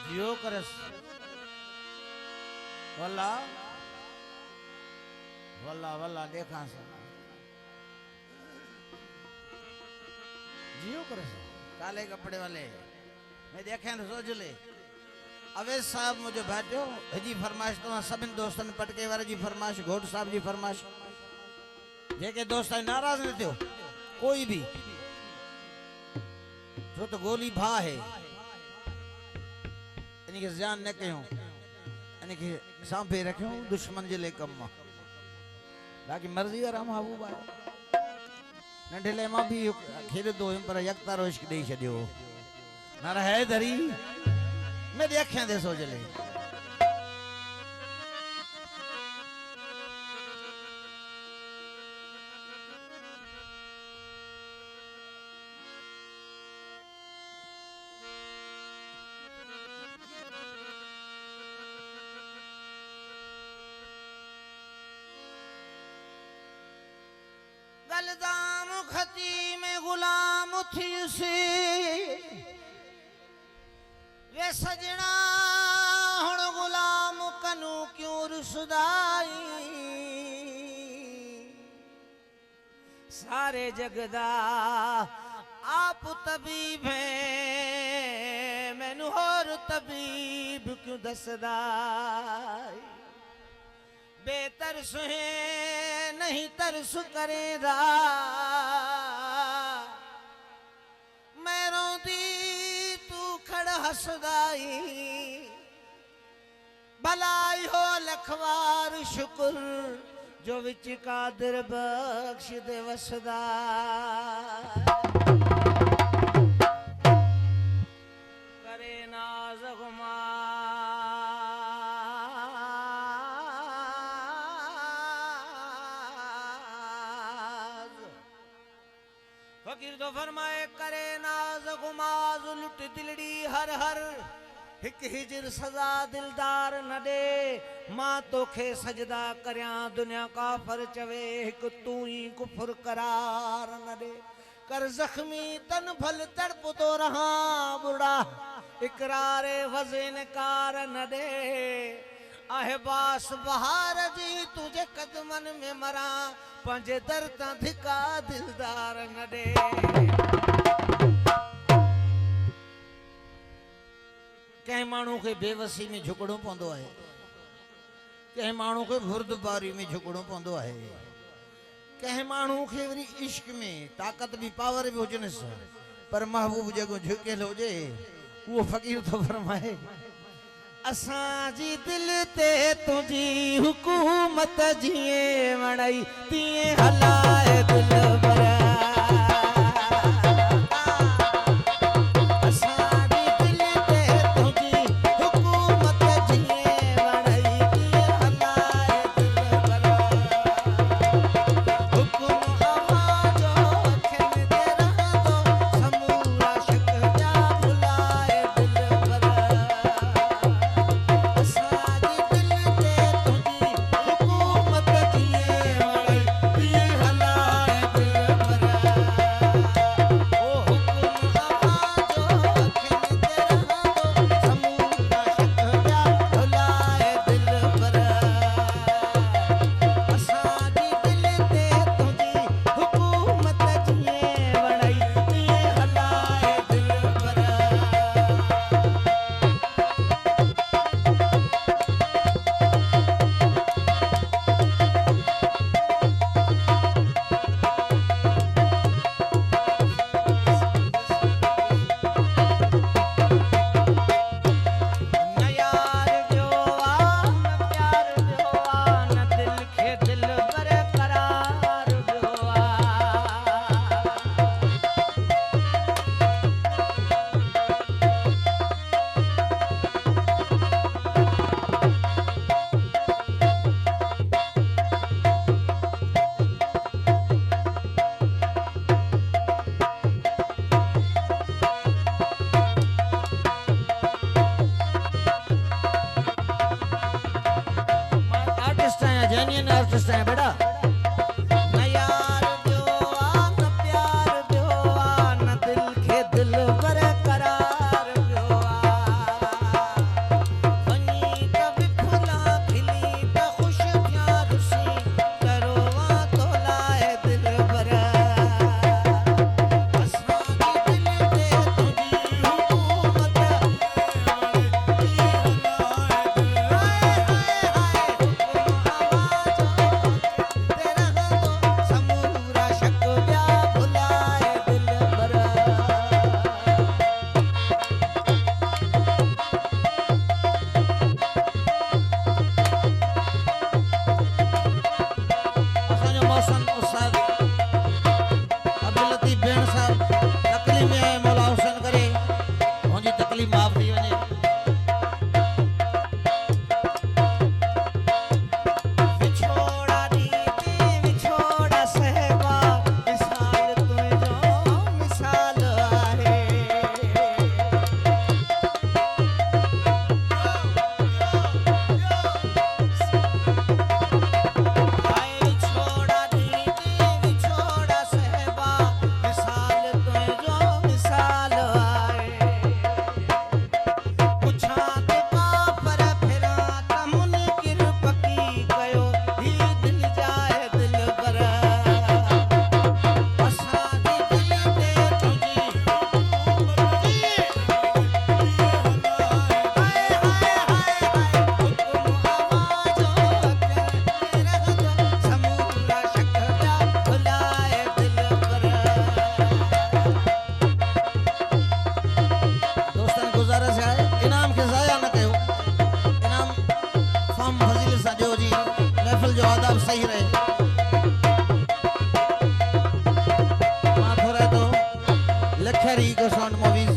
जियो करस वल्ला वल्ला वल्ला देखा सा जियो करस काले कपड़े वाले मैं देखे न सोच ले अवैध साहब मुझे बैठो हजी फरमाइश तो सभिन दोस्तन पटके वाले जी फरमाइश घोट साहब जी फरमाइश जेके दोस्त नाराज न थियो कोई भी जो तो गोली भा है इनके जान न कयो इनके सांभे रखियो दुश्मन जे ले कम बाकी मर्जी आराम हाबू बा नंढले मां भी खेद दो पर यकता रोश दे छडियो ना है धरी मेरी अखियां दे सोच ले गलदाम खती में गुलाम थी सी वे सजना हुण गुलाम कनू क्यों रुसदाई सारे जगदा आप तबीब है मैनू होर तबीब क्यों दसदाई बेतरस है नहीं तरस करेगा मैं रोंदी तू खड़ हसदाई भलाई हो लखवार शुक्र जो विच कादिर बख्श दे वसदा करे नाज गुमा फकीर तो फरमाए करे नाज गुमाज लुट दिलड़ी हर हर हिक हिजर सजा दिलदार न दे मां तोखे सजदा करया दुनिया काफर चवे हिक तू ही कुफर करार न दे कर जख्मी तन भल तड़प तो रहा बुढ़ा इकरारे वज़न कार न दे आहबास बहार जी तुझे कदमन में मरा पंजे दर्द धिका दिलदार न दे कहीं मानू के बेवसी में झुकड़ो पौंदो है कहीं मानू के बुर्दबारी में झुकड़ो पौंदो है कहीं मानू के वरी इश्क में ताकत भी पावर भी हुजन पर महबूब जगो झुके लो जे वो फकीर तो फरमाए असां जी दिल ते तुझी हुकूमत जिए वणाई तिए हलाए दिल भरा हलाए दिल आर्टिस्ट हैं बेटा न यार जो आ न प्यार जो आ न दिल के दिल बर करार जो आ वनी कभी खुला खिली त खुश थिया रुसी करो आ तो लाए दिल बर असां दी दिल ते तुझी हुकूमत जो आदाब सही रहे थोड़ा तो लखरी को साउंड मूवीज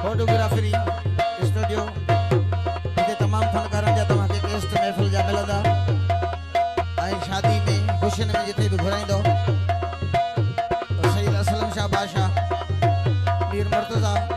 फोटोग्राफरी स्टूडियो इते तमाम फनकारन जा तमा के टेस्ट महफिल जा मिलदा आई शादी में खुशियन में जिते भी घुराइंदो सईद असलम शाह बादशाह मीर मुर्तजा